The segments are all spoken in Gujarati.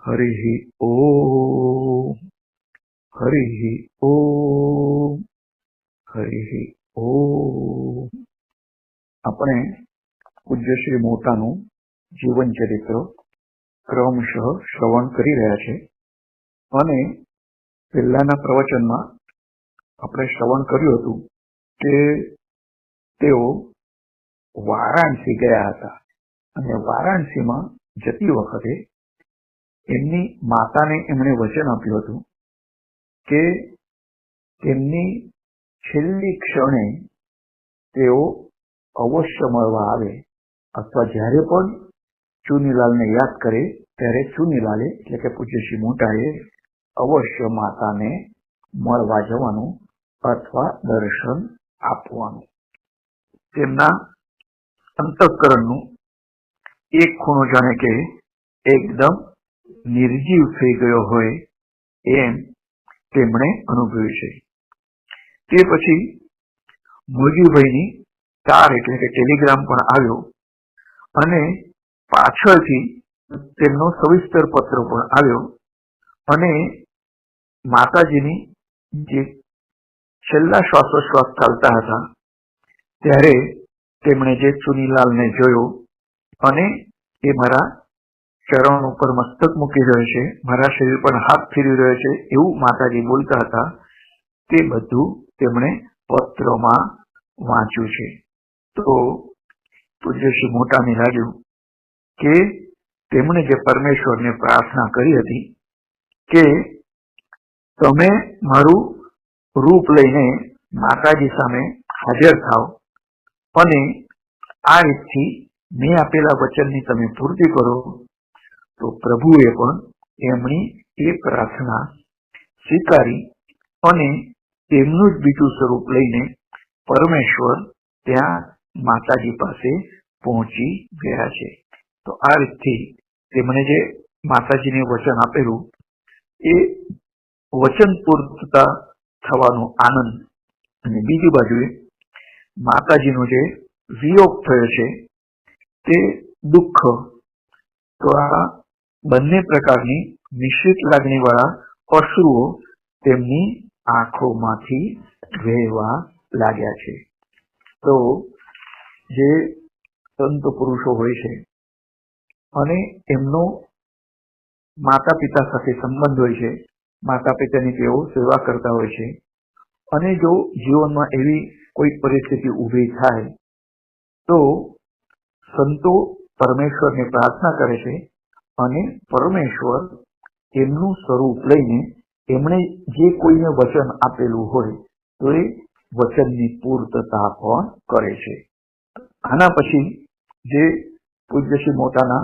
હરિ ઓમ. હરિ ઓમ. હરિ ઓમ. આપણે પૂજ્ય શ્રી મોટાનું જીવન ચરિત્ર ક્રમશઃ શ્રવણ કરી રહ્યા છે અને પહેલાના પ્રવચનમાં આપણે શ્રવણ કર્યું હતું કે તેઓ વારાણસી ગયા હતા અને વારાણસીમાં જતી વખતે એમની માતાને એમણે વચન આપ્યું હતું કે તેમની છેલ્લી ક્ષણે તેઓ અવશ્ય મળવા આવે અથવા જ્યારે પણ ચુનીલાલને યાદ કરે ત્યારે ચુનીલાલે એટલે કે પૂજ્ય શ્રી મોટાએ અવશ્ય માતાને મળવા જવાનું અથવા દર્શન આપવાનું. તેમના અંતઃકરણનું એક ખૂણો જાણે કે એકદમ નિર્જીવ થઈ ગયો હોય એમ તેમણે અનુભવ્યું છે. તે પછી મોજીભાઈની તાર એટલે કે ટેલિગ્રામ પણ આવ્યો અને પાછળથી તેમનો સવિસ્તર પત્ર પણ આવ્યો અને માતાજીની જે છેલ્લા શ્વાસોશ્વાસ ચાલતા હતા ત્યારે તેમણે જે ચુનીલાલને જોયો અને એ મારા ચરણ ઉપર મસ્તક મૂકી રહ્યો છે, મારા શરીર પર હાથ ફેરવી રહ્યો છે એવું માતાજી બોલતા હતા. તે બધું તેમણે પત્રમાં વાંચ્યું છે. તો પૂજ્ય શ્રી મોટાને લાગ્યું કે તેમણે જે પરમેશ્વરને પ્રાર્થના કરી હતી કે તમે મારું રૂપ લઈને માતાજી સામે હાજર થાવ અને આ રીતથી મેં આપેલા વચનની તમે પૂર્તિ કરો, તો પ્રભુએ પણ એમની એ પ્રાર્થના સ્વીકારી અને તેમનું જ બીજું સ્વરૂપ લઈને પરમેશ્વર ત્યાં માતાજી પાસે પહોંચી ગયા છે. તો આ રીતથી તેમણે જે માતાજીને વચન આપેલું એ વચન પૂર્તતા થવાનો આનંદ અને બીજી બાજુએ માતાજીનો જે વિયોગ થયો છે તે દુઃખ, તો આ બંને પ્રકારની મિશ્રિત લાગણી વાળા અશ્રુઓ તેમની આંખોમાંથી વહેવા લાગ્યા છે. તો જે સંત પુરુષો હોય છે અને એમનો માતા પિતા સાથે સંબંધ હોય છે, માતા પિતાની તેઓ સેવા કરતા હોય છે અને જો જીવનમાં એવી કોઈ પરિસ્થિતિ ઊભી થાય તો સંતો પરમેશ્વરને પ્રાર્થના કરે છે અને પરમેશ્વર એમનું સ્વરૂપ લઈને એમણે જે કોઈને વચન આપેલું હોય તો એ વચનની પૂર્તતા પણ કરે છે. આના પછી જે પૂજ્ય શ્રી મોટાના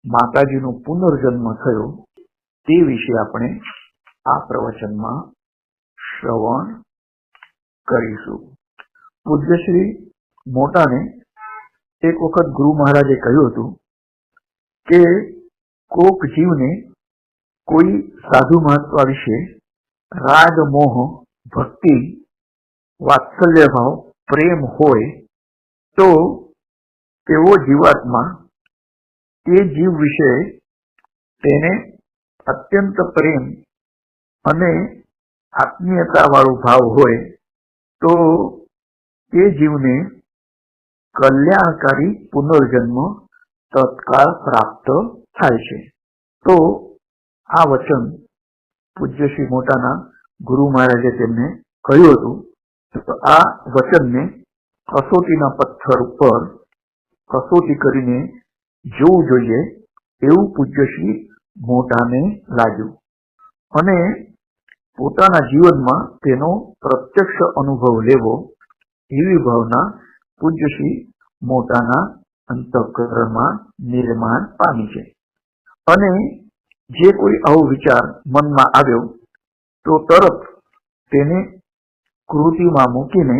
માતાજીનો પુનર્જન્મ થયો તે વિશે આપણે આ પ્રવચનમાં શ્રવણ કરીશું. પૂજ્ય શ્રી મોટાને એક વખત ગુરુ મહારાજે કહ્યું હતું કે કોક જીવને કોઈ સાધુ મહાત્મા વિશે રાગ, મોહ, ભક્તિ, વાત્સલ્ય ભાવ, પ્રેમ હોય તો તેવો જીવાત્મા તે જીવ વિશે તેને અત્યંત પ્રેમ અને આત્મીયતા વાળું ભાવ હોય તો તે જીવને કલ્યાણકારી પુનર્જન્મ તત્કાળ પ્રાપ્ત થાય છે. તો આ વચન પૂજ્ય શ્રી મોટાના ગુરુ મહારાજે તેમને કહ્યું હતું. તો આ વચનને કસોટીના પથ્થર ઉપર કસોટી કરીને જોવું જોઈએ એવું પૂજ્ય શ્રી મોટાને લાગ્યું અને પોતાના જીવનમાં તેનો પ્રત્યક્ષ અનુભવ લેવો એવી ભાવના પૂજ્ય શ્રી મોટાના અંતઃકરણમાં નિર્માણ પામી છે. અને જે કોઈ આવો વિચાર મનમાં આવ્યો તો તરત તેને કૃતિમાં મૂકીને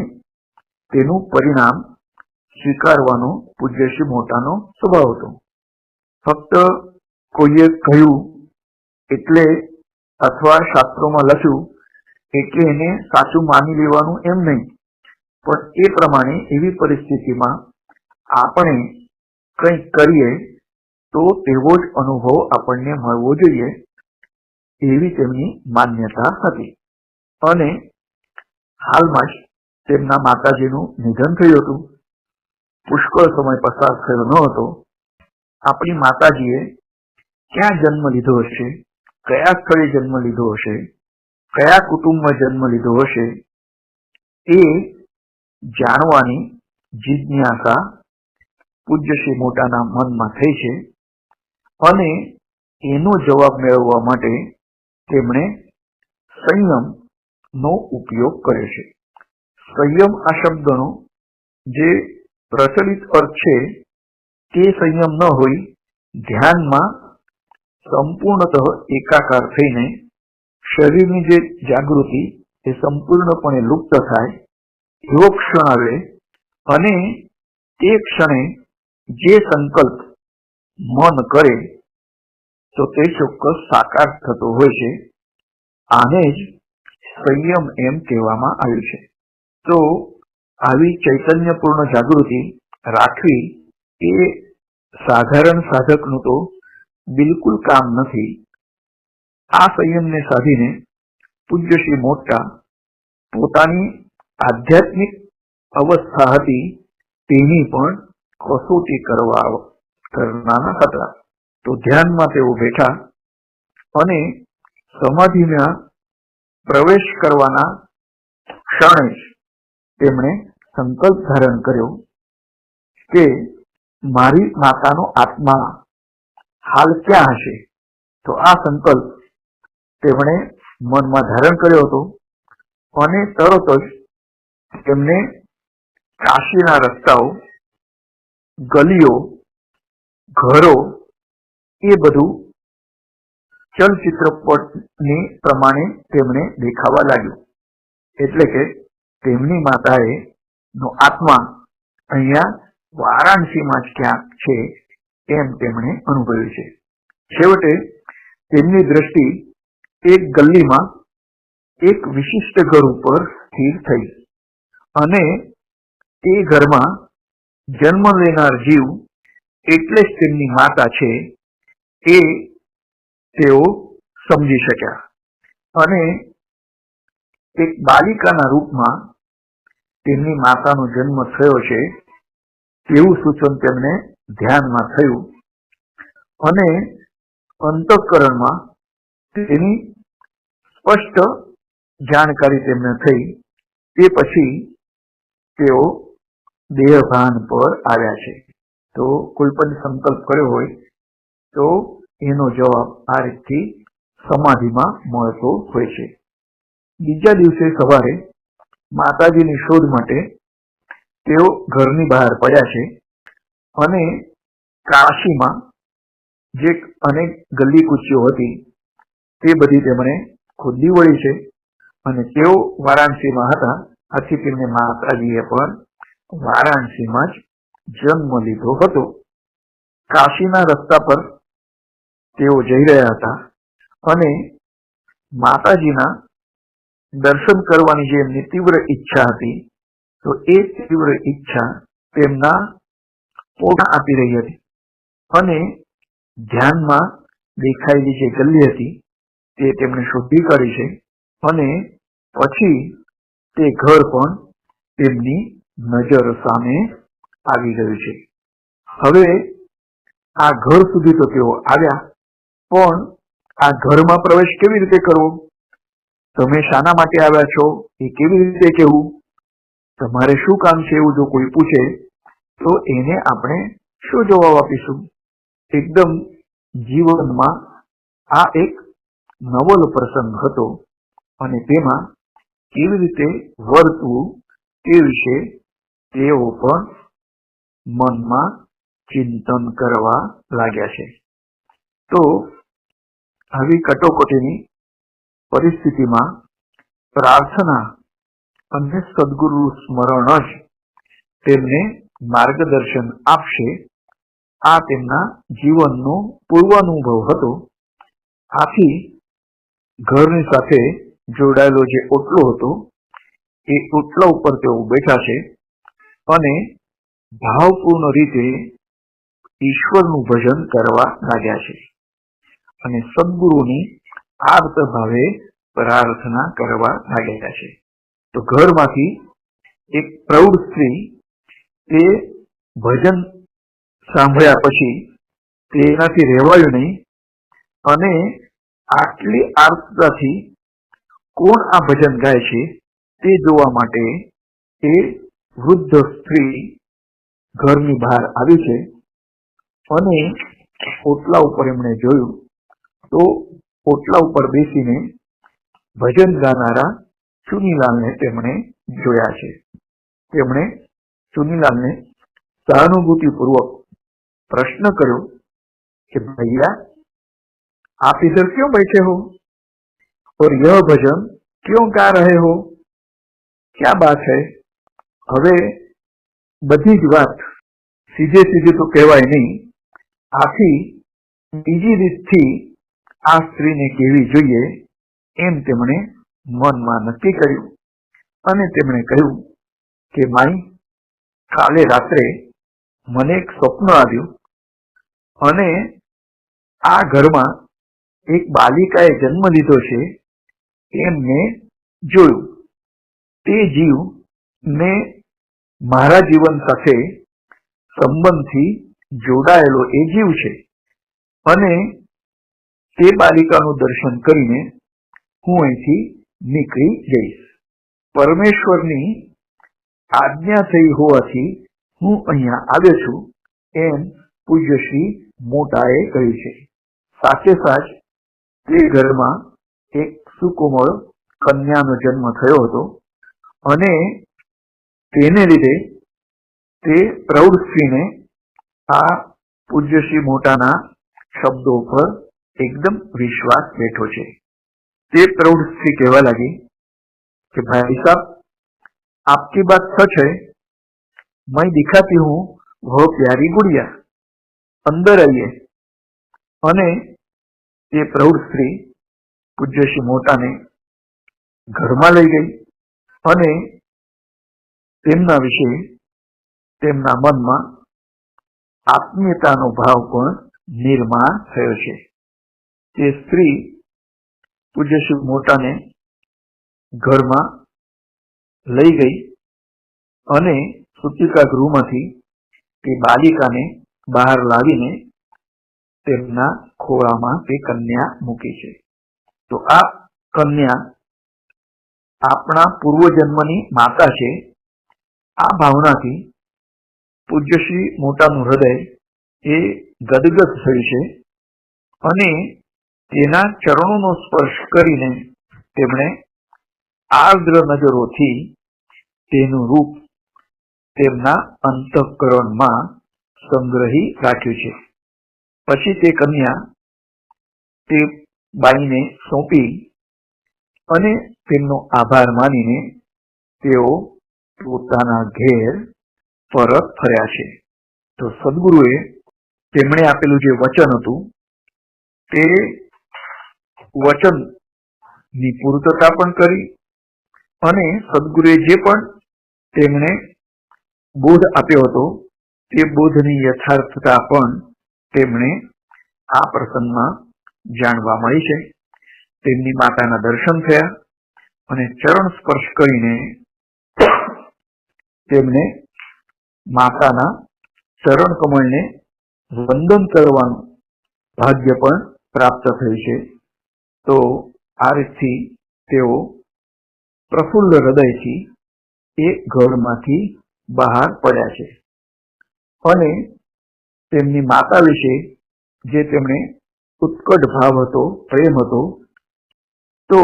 તેનું પરિણામ સ્વીકારવાનો પૂજ્ય શ્રી મોટાનો સ્વભાવ હતો. ફક્ત કોઈએ કહ્યું એટલે અથવા શાસ્ત્રોમાં લખ્યું એટલે એને સાચું માની લેવાનું એમ નહીં, પણ એ પ્રમાણે એવી પરિસ્થિતિમાં આપણે કંઈક કરીએ તો તેવો જ અનુભવ આપણને મળવો જોઈએ એવી તેમની માન્યતા હતી. અને હાલમાં જ તેમના માતાજીનું નિધન થયું હતું. પુષ્કળ સમય પસાર થયો ન હતો. આપણી માતાજીએ ક્યાં જન્મ લીધો હશે, કયા સ્થળે જન્મ લીધો હશે, કયા કુટુંબમાં જન્મ લીધો હશે, એ જાણવાની જિજ્ઞાસા પૂજ્ય શ્રી મોટાના મનમાં થઈ છે. અને એનો જવાબ મેળવવા માટે તેમણે સંયમ નો ઉપયોગ કર્યો છે. સંયમ આ શબ્દનો જે પ્રચલિત અર્થ છે તે સંયમ ન હોય ધ્યાનમાં સંપૂર્ણતઃ એકાકાર થઈને શરીરની જે જાગૃતિ એ સંપૂર્ણપણે લુપ્ત થાય એવો ક્ષણ આવે અને તે ક્ષણે જે સંકલ્પ મન કરે તો તે ચોક્કસ સાકાર થતો હોય છે. આને જ સંયમ એમ કહેવામાં આવ્યું છે. તો આવી ચૈતન્યપૂર્ણ જાગૃતિ રાખવી એ સાધારણ સાધકનું તો બિલકુલ કામ નથી. આ સંયમને સાધીને પૂજ્ય શ્રી મોટા પોતાની આધ્યાત્મિક અવસ્થા હતી તેની પણ કસોટી કરવાના હતા. તો ધ્યાનમાં તેઓ બેઠા અને સમાધિમાં પ્રવેશ કરવાના ક્ષણે જ તેમણે સંકલ્પ ધારણ કર્યો કે મારી માતાનો આત્મા હાલ ક્યાં હશે. તો આ સંકલ્પ તેમણે મનમાં ધારણ કર્યો હતો અને તરત જ તેમને કાશીના રસ્તાઓ, ગલીઓ, ઘરો એ બધું ચલચિત્રપટની પ્રમાણે તેમને દેખાવા લાગ્યું. એટલે કે તેમની માતાએ નો આત્મા અહીંયા વારાણસીમાં જ ક્યાંક છે એમ તેમણે અનુભવ્યું છે. છેવટે તેમની દ્રષ્ટિ એક ગલીમાં એક વિશિષ્ટ ઘર ઉપર સ્થિર થઈ અને તે ઘરમાં જન્મ લેનાર જીવ એટલે જ તેમની માતા છે એ તેઓ સમજી શક્યા. અને એક બાલિકાના રૂપમાં તેમની માતાનો જન્મ થયો છે તેવું સૂચન તેમને ધ્યાનમાં થયું અને અંતઃકરણમાં તેની સ્પષ્ટ જાણકારી તેમને થઈ. તે પછી તેઓ દેહભાન પર આવ્યા છે. તો કોઈ પણ સંકલ્પ કર્યો હોય તો એનો જવાબ આ રીતથી સમાધિમાં મળતો હોય છે. બીજા દિવસે સવારે માતાજીની શોધ માટે તેઓ ઘરની બહાર પડ્યા છે અને કાશીમાં જે અનેક ગલી કૂચીઓ હતી તે બધી તેમણે ખોદી વળી છે અને તેઓ વારાણસીમાં હતા. આથી તેમને માતાજીએ પણ વારાણસીમાં જ જન્મ લીધો હતો. કાશીના રસ્તા પર તેઓ જઈ રહ્યા હતા અને માતાજીના દર્શન કરવાની જે એમની તીવ્ર ઈચ્છા હતી તો એ તીવ્ર ઈચ્છા તેમના પોતા આપી રહી હતી અને ધ્યાનમાં દેખાયેલી જે ગલી હતી તે તેમણે શોધી કાઢી છે અને પછી તે ઘર પણ તેમની નજર સામે આવી ગયું છે. હવે આ ઘર સુધી તો તેઓ આવ્યા, પણ આ ઘરમાં પ્રવેશ કેવી રીતે કરવો, તમે શાના માટે આવ્યા છો એ કેવી રીતે કહેવું, તમારે શું કામ છે એવું જો કોઈ પૂછે તો એને આપણે શું જવાબ આપીશું. એકદમ જીવનમાં આ એક નવલ પ્રસંગ હતો અને તેમાં કેવી રીતે વર્તવું તે વિશે તેઓ પણ મનમાં ચિંતન કરવા લાગ્યા છે. તો આવી કટોકટીની પરિસ્થિતિમાં પ્રાર્થના અને સદગુરુ સ્મરણ જ તેમને માર્ગદર્શન આપશે. આ તેમના જીવનનો પૂર્વાનુભવ હતો. આથી ઘરની સાથે જોડાયેલો જે ઓટલો હતો એ ઓટલા ઉપર તેઓ બેઠા છે અને ભાવપૂર્ણ રીતે ઈશ્વરનું ભજન કરવા લાગ્યા છે અને સદગુરુની આર્ત ભાવે પ્રાર્થના કરવા લાગ્યા છે. તો ઘરમાંથી એક પ્રૌઢ સ્ત્રી તે ભજન સાંભળ્યા પછી તેનાથી રહેવાયું નહીં અને આટલી આર્તતાથી કોણ આ ભજન ગાય છે તે જોવા માટે એ વૃદ્ધ સ્ત્રી ઘરની બહાર આવી છે અને ઓટલા ઉપર એમણે જોયું તો ઓટલા ઉપર બેસીને ભજન ગાનારા ચુનીલાલને તેમણે જોયા છે. તેમણે चुनीलाल ने सहानुभूतिपूर्वक प्रश्न कर्यो कि भैया आप इधर क्यों बैठे हो और यह भजन क्यों गा रहे हो, क्या बात है? हवे बधी ज बात सीधे सीधे तो कहवाय नहीं, आखी बीजी रीतथी आ स्त्रीने कहेवी जोईए एम तेमणे मनमा नक्की कर्युं अने तेमणे कह्युं कि माई काले रात्रे मने एक स्वप्न आव्युं अने आ घरमां एक बालिकाए जन्म लीधो छे एम मैं जोयुं। ते जीव ने मारा जीवन साथे संबंधथी जोडायेलो ए जीव छे अने ते बालिकानुं दर्शन करीने हूँ अहींथी નીકળી જઈશ। परमेश्वरनी आज्ञा थई होवाथी हूँ अहींया આવ્યો છું એમ પૂજ્યશ્રી મોટાએ કહ્યું છે। साथे साथ તે ઘરમાં એક સુકોમળ કન્યાનો જન્મ થયો હતો અને તેને લીધે તે પ્રૌઢ સ્ત્રીને આ પૂજ્યશ્રી મોટાના શબ્દો પર एकदम विश्वास बैठो छे। ते प्रौढ़ स्त्री कहवा लगी कि भाई साहब आपकी बात सच है, मैं दिखाती हूँ वो प्यारी गुड़िया, अंदर आइए। अने ये प्रौढ़ स्त्री पूज्य श्री मोटा ने घर में लई गई अने तेमना विषे तेमना मन में आत्मीयतानो भाव पण निर्माण थयो छे। ते स्त्री पूज्य श्री मोटा ने घर में लई गई अने सूतिका गृह मांथी ते बालिका ने बहार लावीने तेमना खोळामां ते कन्या मूकी छे। तो आ कन्या आपणा पूर्वजन्मनी माता छे। आ भावनाथी पूज्य श्री मोटानुं हृदय ए गदगद थयुं छे अने तेना चरणों स्पर्श करीने तेमणे आर्द्र नजरोथी तेनुं रूप तेमना अंतःकरणमां संग्रही राख्युं छे। पछी ते कन्या ते बाईने सोंपी अने तेमनो आभार मानीने तेओ पोताना घेर परत फर्या छे। तो सद्गुरुए तेमणे आपेलुं जे वचन हतुं ते वचन नी पूर्तता पण करी अने सद्गुरुए जे पण तेमणे बोध आप्यो हतो ते बोधनी यथार्थता पण तेमणे आ प्रसंगमां जाणवा मळी छे। तेमनी माताना दर्शन थया अने चरण स्पर्श करीने तेमणे माताना चरण कमळने वंदन करवानुं भाग्य पण प्राप्त थयुं छे। तो आ रीतथी तेओ प्रफुल्ल हृदयथी ए घरमांथी बहार पड्या छे अने तेमनी माता विषे जे तेमणे उत्कट भाव हतो, प्रेम हतो, तो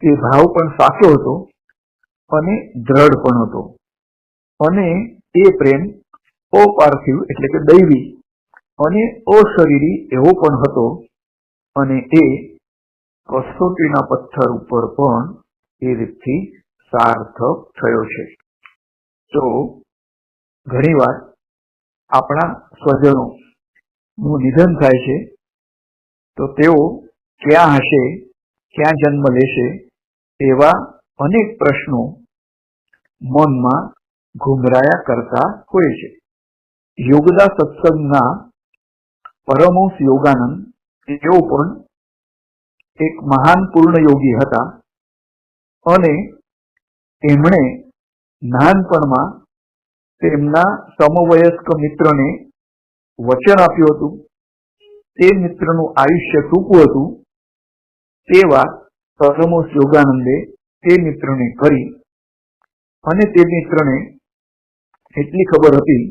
ते भाव पण साचो हतो अने दृढ़ पण हतो अने ए प्रेम अपार्थिव एटले के दैवी अने अशरीरी एवो पण हतो अने ए कसोटीना पत्थर उपर पण ए रीतथी सार्थक थयो छे। तो घणीवार आपणा स्वजनो नुं निधन थाय छे तो तेओ क्यां हशे, क्यां जन्म लेशे एवा अनेक प्रश्नो मनमा घुमराया करता होय छे। યોગદા સત્સંગના પરમહંસ યોગાનંદ તેઓ પણ એક મહાન પૂર્ણ યોગી હતા અને એમણે નાનપણમાં તેમના સમવયસ્ક મિત્રને વચન આપ્યું હતું. તે મિત્રનું આયુષ્ય ટૂંકું હતું. તે વાત પરમહંસ યોગાનંદે તે મિત્રને કરી અને તે મિત્રને એટલી ખબર હતી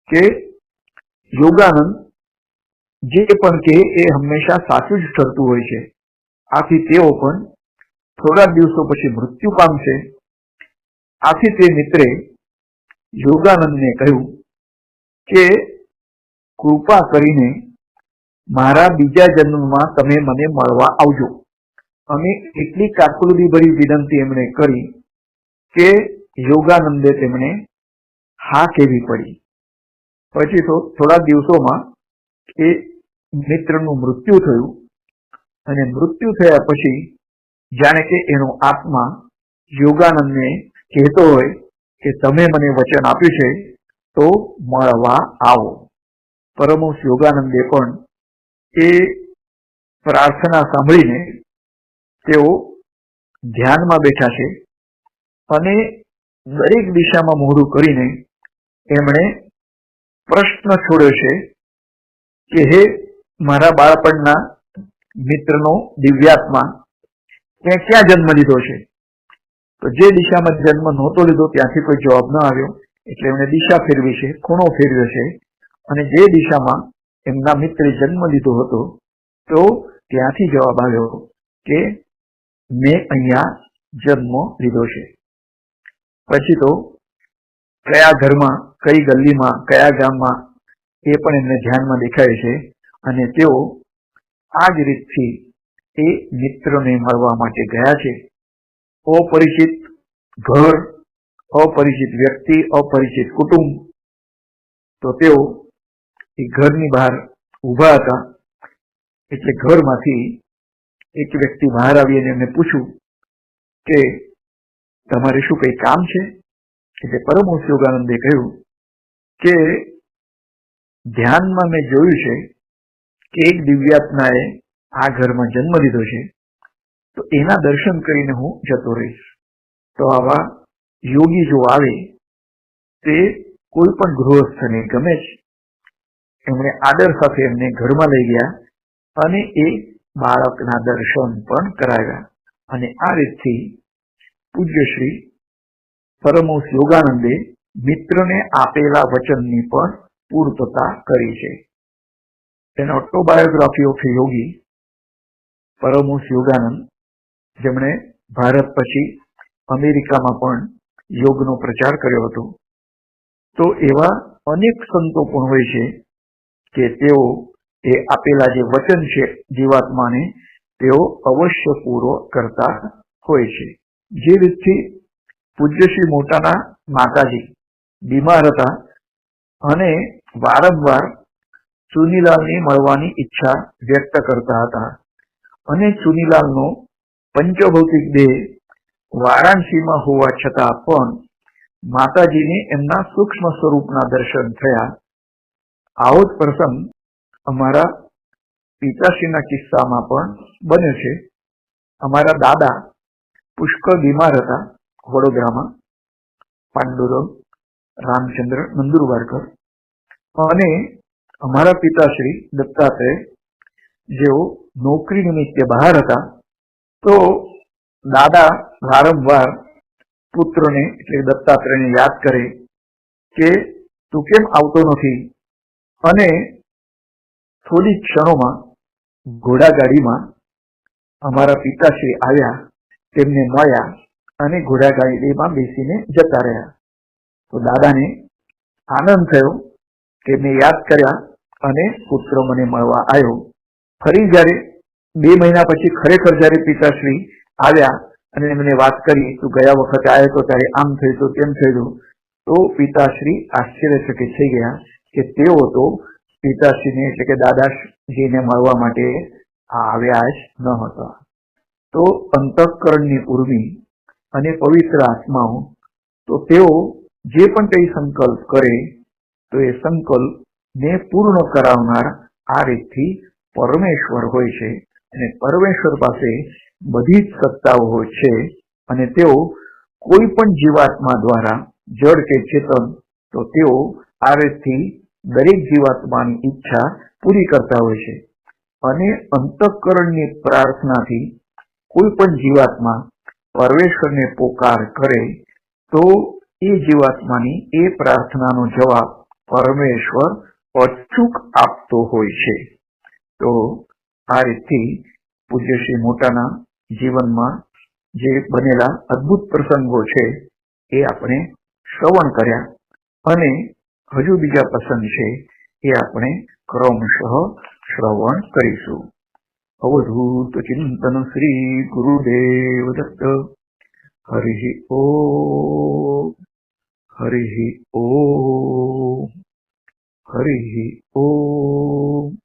કે યોગાનંદ જે પણ કહે એ હંમેશા સાચું જ ઠરતું હોય છે. આથી તેઓ પણ થોડા દિવસો પછી મૃત્યુ પામશે. આથી તે મિત્રે યોગાનંદને કહ્યું કે કૃપા કરીને મારા બીજા જન્મમાં તમે મને મળવા આવજો. અને એટલી કાકુલદી ભરી વિનંતી એમણે કરી કે યોગાનંદે તેમને હા કહેવી પડી. પછી તો થોડા દિવસોમાં એ મિત્રનું મૃત્યુ થયું અને મૃત્યુ થયા પછી જાણે કે એનો આત્મા યોગાનંદને કહેતો હોય કે તમે મને વચન આપ્યું છે તો મળવા આવો. પરમહંસ યોગાનંદે પણ એ પ્રાર્થના સાંભળીને તેઓ ધ્યાનમાં બેઠા છે અને દરેક દિશામાં મોઢું કરીને એમણે પ્રશ્ન છોડ્યો છે કે હે મારા બાળપણના મિત્રનો દિવ્યાત્મા, તે ક્યાં જન્મ લીધો છે? તો જે દિશામાં જન્મ નહોતો લીધો ત્યાંથી કોઈ જવાબ ન આવ્યો એટલે એમણે દિશા ફેરવી છે, ખૂણો ફેરવ્યો છે અને જે દિશામાં એમના મિત્રે જન્મ લીધો હતો તો ત્યાંથી જવાબ આવ્યો કે મેં અહીંયા જન્મ લીધો છે. પછી તો કયા ઘરમાં, કઈ ગલીમાં, કયા ગામમાં એ પણ એમને ધ્યાનમાં દેખાય છે અને તેઓ આ જ રીતથી એ મિત્રને મળવા માટે ગયા છે. અપરિચિત ઘર, અપરિચિત વ્યક્તિ, અપરિચિત કુટુંબ. તો તેઓ એ ઘરની બહાર ઉભા હતા એટલે ઘરમાંથી એક વ્યક્તિ બહાર આવી અને એમને પૂછ્યું કે તમારે શું કઈ કામ છે? એટલે પરમહંસ યોગાનંદે કહ્યું કે ધ્યાનમાં મેં જોયું છે કે એક દિવ્યાત્માએ આ ઘરમાં જન્મ લીધો છે તો એના દર્શન કરીને હું જતો રહીશ. તો આવા યોગી જો આવે તે કોઈ પણ ગૃહસ્થને ગમે છે. એમણે આદર સાથે એમને ઘરમાં લઈ ગયા અને એ બાળકના દર્શન પણ કરાવ્યા અને આ રીતથી પૂજ્ય શ્રી પરમહંસ યોગાનંદે મિત્રને આપેલા વચનની પણ પૂર્તતા કરી છે. તેનો ઓટોબાયોગ્રાફી ઓફ યોગી પરમહંસ યોગાનંદ, જેમણે ભારત પછી અમેરિકામાં પણ યોગનો પ્રચાર કર્યો હતો. તો એવા અનેક સંતો પણ હોય છે કે તેઓ એ આપેલા જે વચન છે જીવાત્માને તેઓ અવશ્ય પૂરો કરતા હોય છે. જે રીતથી પૂજ્ય શ્રી મોટાના માતાજી બીમાર હતા અને વારંવાર ચુનીલાલની મળવાની ઈચ્છા વ્યક્ત કરતા હતા અને ચુનીલાલનો પંચભૌતિક દેહ વારાણસીમાં હોવા છતાં પણ માતાજીને એમના સૂક્ષ્મ સ્વરૂપના દર્શન થયા. આવો જ પ્રસંગ અમારા પિતાશ્રીના કિસ્સામાં પણ બન્યો છે. અમારા દાદા પુષ્કળ બીમાર હતા વડોદરામાં, પાંડુરંગ રામચંદ્ર નંદુરબારકર, અને અમારા પિતાશ્રી દત્તાત્રેય જેઓ નોકરી નિમિત્તે બહાર હતા. તો દાદા વારંવાર પુત્રને એટલે દત્તાત્રેયને યાદ કરે કે તું કેમ આવતો નથી? અને થોડી ક્ષણોમાં ઘોડાગાડીમાં અમારા પિતાશ્રી આવ્યા, તેમને મળ્યા અને ઘોડાગાડીમાં બેસીને જતા રહ્યા. તો દાદાને આનંદ થયો કે મેં યાદ કર્યા અને પુત્ર મને મળવા આવ્યો. ફરી જયારે 2 મહિના પછી ખરેખર જયારે પિતાશ્રી આવ્યા અને એમને વાત કરી તું ગયા વખતે આવ્યો તો ત્યારે આમ થયું તો તેમ થયું, તો પિતાશ્રી આશ્ચર્યચકિત થઈ ગયા કે તેઓ તો પિતાશ્રીને એટલે કે દાદાજીને મળવા માટે આવ્યા જ ન હતા. તો અંતઃકરણની ઉર્મી અને પવિત્ર આત્માઓ તો તેઓ જે પણ કઈ સંકલ્પ કરે તો એ સંકલ્પને પૂર્ણ કરાવનાર આ રીતથી પરમેશ્વર હોય છે અને પરમેશ્વર પાસે બધી જ સત્તાઓ હોય છે અને તેઓ કોઈ પણ જીવાત્મા દ્વારા જળ કે ચેતન તો તેઓ આ રીતથી દરેક જીવાત્માની ઈચ્છા પૂરી કરતા હોય છે અને અંતઃકરણની પ્રાર્થનાથી કોઈ પણ જીવાત્મા પરમેશ્વરને પોકાર કરે તો એ જીવાત્માની એ પ્રાર્થનાનો જવાબ પરમેશ્વર અચૂક આપતો હોય છે. તો આ રીતથી પૂજ્ય શ્રી મોટાના જીવનમાં જે બનેલા અદ્ભુત પ્રસંગો છે એ આપણે શ્રવણ કર્યા અને હજુ બીજા પ્રસંગ છે એ આપણે ક્રમશઃ શ્રવણ કરીશું. અવધૂત ચિંતન શ્રી ગુરુદેવ દત્ત. હરિ ઓમ. હરિ ઓમ. હરિ ઓમ.